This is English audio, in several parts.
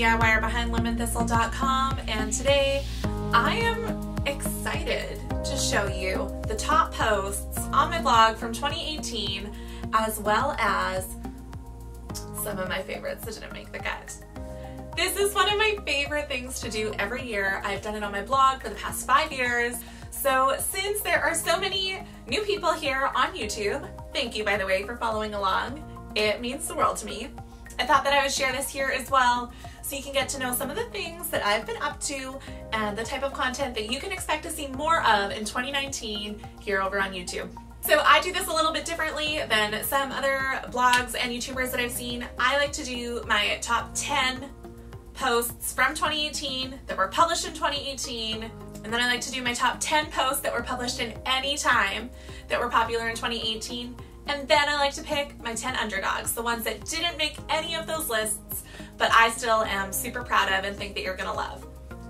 DIYer behind LemonThistle.com, and today I am excited to show you the top posts on my blog from 2018, as well as some of my favorites that didn't make the cut. This is one of my favorite things to do every year. I've done it on my blog for the past 5 years. So since there are so many new people here on YouTube, thank you, by the way, for following along. It means the world to me. I thought that I would share this here as well so you can get to know some of the things that I've been up to and the type of content that you can expect to see more of in 2019 here over on YouTube. So I do this a little bit differently than some other blogs and YouTubers that I've seen. I like to do my top 10 posts from 2018 that were published in 2018, and then I like to do my top 10 posts that were published in any time that were popular in 2018. And then I like to pick my 10 underdogs, the ones that didn't make any of those lists, but I still am super proud of and think that you're gonna love.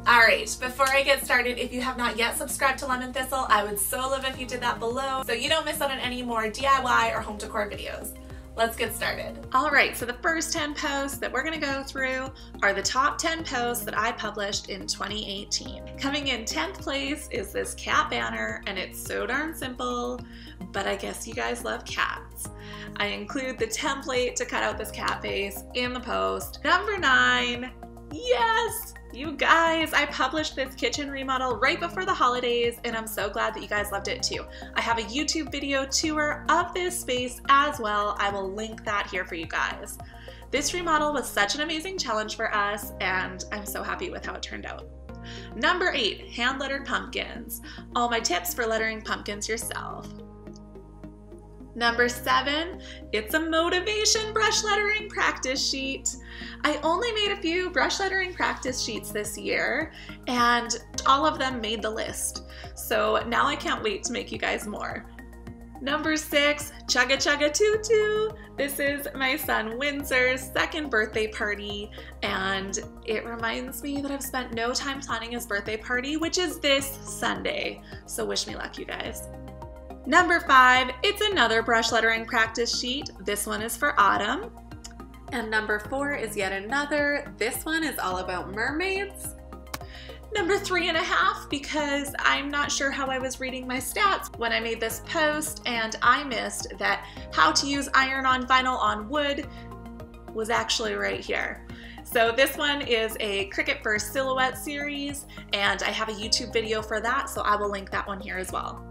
All right, before I get started, if you have not yet subscribed to Lemon Thistle, I would so love if you did that below so you don't miss out on any more DIY or home decor videos. Let's get started. All right, so the first 10 posts that we're gonna go through are the top 10 posts that I published in 2018. Coming in 10th place is this cat banner, and it's so darn simple, but I guess you guys love cats. I include the template to cut out this cat face in the post. Number 9, yes! You guys, I published this kitchen remodel right before the holidays, and I'm so glad that you guys loved it too. I have a YouTube video tour of this space as well. I will link that here for you guys. This remodel was such an amazing challenge for us, and I'm so happy with how it turned out. Number 8, hand lettered pumpkins. All my tips for lettering pumpkins yourself. Number 7, it's a motivation brush lettering practice sheet. I only made a few brush lettering practice sheets this year, and all of them made the list. So now I can't wait to make you guys more. Number 6, Chugga Chugga Tutu. This is my son Windsor's 2nd birthday party, and it reminds me that I've spent no time planning his birthday party, which is this Sunday. So wish me luck, you guys. Number 5, it's another brush lettering practice sheet. This one is for autumn. And number 4 is yet another. This one is all about mermaids. Number 3.5, because I'm not sure how I was reading my stats when I made this post, and I missed that how to use iron-on vinyl on wood was actually right here. So this one is a Cricut First Silhouette series, and I have a YouTube video for that, so I will link that one here as well.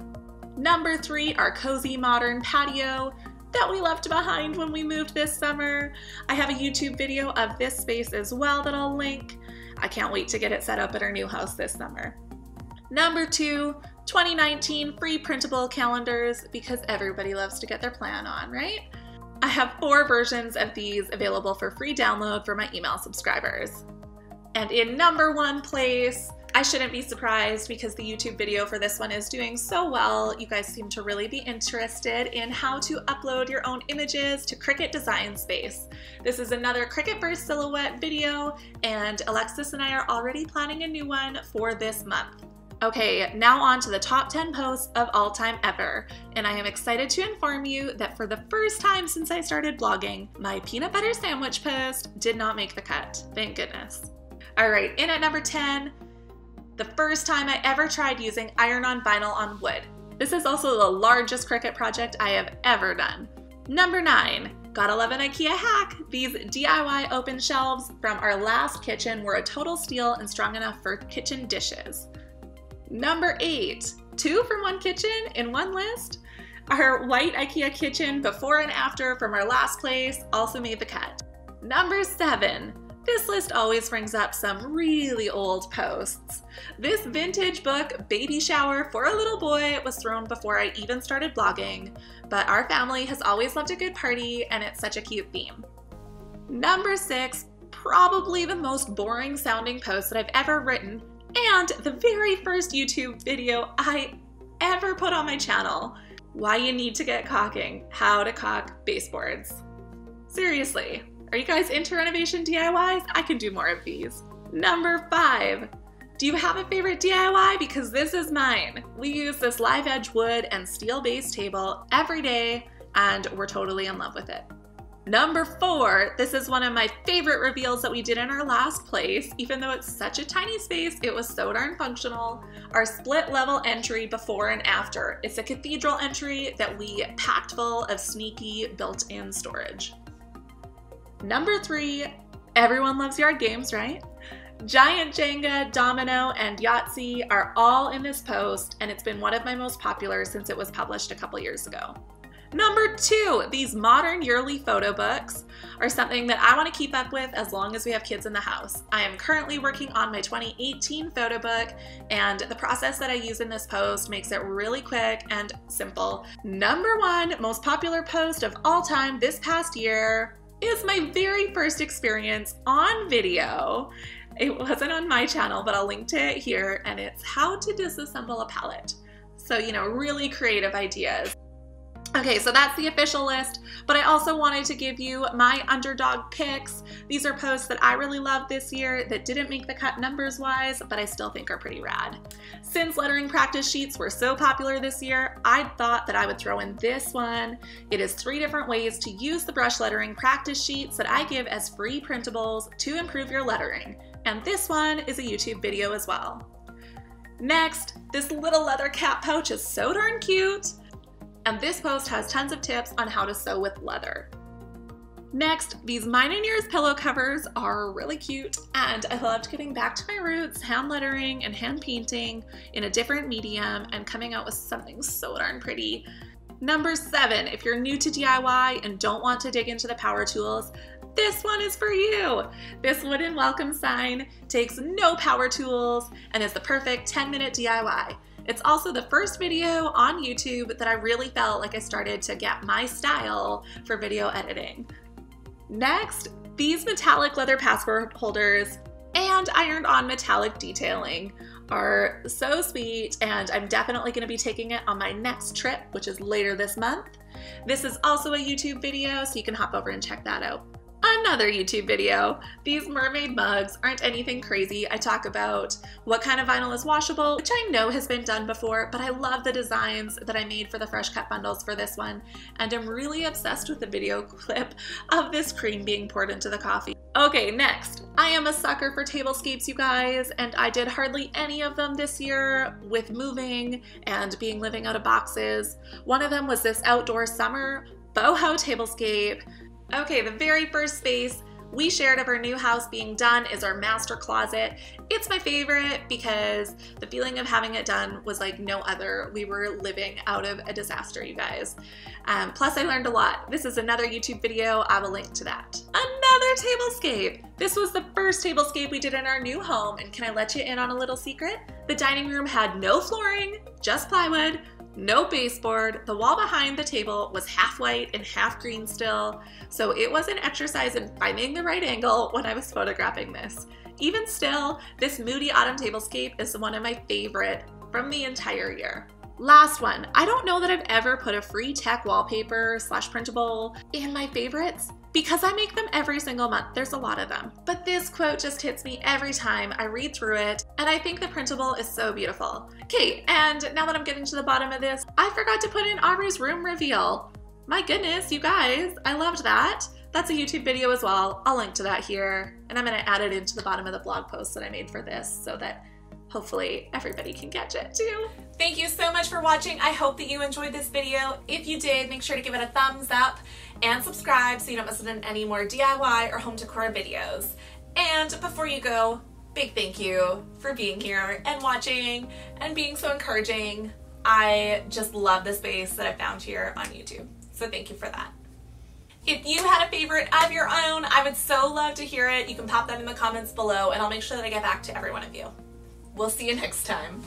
Number 3, our cozy modern patio that we left behind when we moved this summer. I have a YouTube video of this space as well that I'll link. I can't wait to get it set up at our new house this summer. Number 2, 2019 free printable calendars, because everybody loves to get their plan on, right? I have 4 versions of these available for free download for my email subscribers. And in number 1 place, I shouldn't be surprised because the YouTube video for this one is doing so well. You guys seem to really be interested in how to upload your own images to Cricut Design Space. This is another Cricut First Silhouette video, and Alexis and I are already planning a new one for this month. Okay, now on to the top 10 posts of all time ever, and I am excited to inform you that for the first time since I started blogging, my peanut butter sandwich post did not make the cut. Thank goodness. All right, in at number 10, the first time I ever tried using iron-on vinyl on wood. This is also the largest Cricut project I have ever done. Number 9, gotta love an IKEA hack. These DIY open shelves from our last kitchen were a total steal and strong enough for kitchen dishes. Number 8, 2 from one kitchen in one list. Our white IKEA kitchen before and after from our last place also made the cut. Number 7, this list always brings up some really old posts. This vintage book, Baby Shower for a Little Boy, was thrown before I even started blogging, but our family has always loved a good party, and it's such a cute theme. Number 6, probably the most boring sounding post that I've ever written, and the very first YouTube video I ever put on my channel. Why you need to get caulking, how to caulk baseboards. Seriously. Are you guys into renovation DIYs? I can do more of these. Number 5, do you have a favorite DIY? Because this is mine. We use this live edge wood and steel base table every day, and we're totally in love with it. Number 4, this is one of my favorite reveals that we did in our last place. Even though it's such a tiny space, it was so darn functional. Our split level entry before and after. It's a cathedral entry that we packed full of sneaky built-in storage. Number 3, everyone loves yard games, right? Giant Jenga, Domino, and Yahtzee are all in this post, and it's been one of my most popular since it was published a couple years ago. Number 2, these modern yearly photo books are something that I want to keep up with as long as we have kids in the house. I am currently working on my 2018 photo book, and the process that I use in this post makes it really quick and simple. Number 1 most popular post of all time this past year is my very first experience on video. It wasn't on my channel, but I'll link to it here, and it's how to disassemble a palette. So, you know, really creative ideas. Okay, so that's the official list, but I also wanted to give you my underdog picks. These are posts that I really loved this year that didn't make the cut numbers-wise, but I still think are pretty rad. Since lettering practice sheets were so popular this year, I thought that I would throw in this one. It is 3 different ways to use the brush lettering practice sheets that I give as free printables to improve your lettering. And this one is a YouTube video as well. Next, this little leather cap pouch is so darn cute. And this post has tons of tips on how to sew with leather. Next, these Mine and Yours pillow covers are really cute, and I loved getting back to my roots, hand lettering and hand painting in a different medium and coming out with something so darn pretty. Number 7, if you're new to DIY and don't want to dig into the power tools, this one is for you. This wooden welcome sign takes no power tools and is the perfect 10-minute DIY. It's also the first video on YouTube that I really felt like I started to get my style for video editing. Next, these metallic leather passport holders and ironed-on metallic detailing are so sweet, and I'm definitely going to be taking it on my next trip, which is later this month. This is also a YouTube video, so you can hop over and check that out. Another YouTube video. These mermaid mugs aren't anything crazy. I talk about what kind of vinyl is washable, which I know has been done before, but I love the designs that I made for the fresh cut bundles for this one, and I'm really obsessed with the video clip of this cream being poured into the coffee. Okay, next. I am a sucker for tablescapes, you guys, and I did hardly any of them this year with moving and being living out of boxes. One of them was this outdoor summer boho tablescape. Okay, the very first space we shared of our new house being done is our master closet. It's my favorite because the feeling of having it done was like no other. We were living out of a disaster, you guys. Plus I learned a lot. This is another YouTube video. I will link to that. Another tablescape. This was the first tablescape we did in our new home, and can I let you in on a little secret? The dining room had no flooring, just plywood, no baseboard. The wall behind the table was half white and half green still, so it was an exercise in finding the right angle when I was photographing this. Even still, this moody autumn tablescape is one of my favorite from the entire year. Last one. I don't know that I've ever put a free tech wallpaper / printable in my favorites because I make them every single month. There's a lot of them. But this quote just hits me every time I read through it, and I think the printable is so beautiful. Okay, and now that I'm getting to the bottom of this, I forgot to put in Aubrey's room reveal. My goodness, you guys, I loved that. That's a YouTube video as well. I'll link to that here, and I'm gonna add it into the bottom of the blog post that I made for this so that hopefully everybody can catch it too. Thank you so much for watching. I hope that you enjoyed this video. If you did, make sure to give it a thumbs up and subscribe so you don't miss out on any more DIY or home decor videos. And before you go, big thank you for being here and watching and being so encouraging. I just love the space that I found here on YouTube. So thank you for that. If you had a favorite of your own, I would so love to hear it. You can pop that in the comments below, and I'll make sure that I get back to every one of you. We'll see you next time.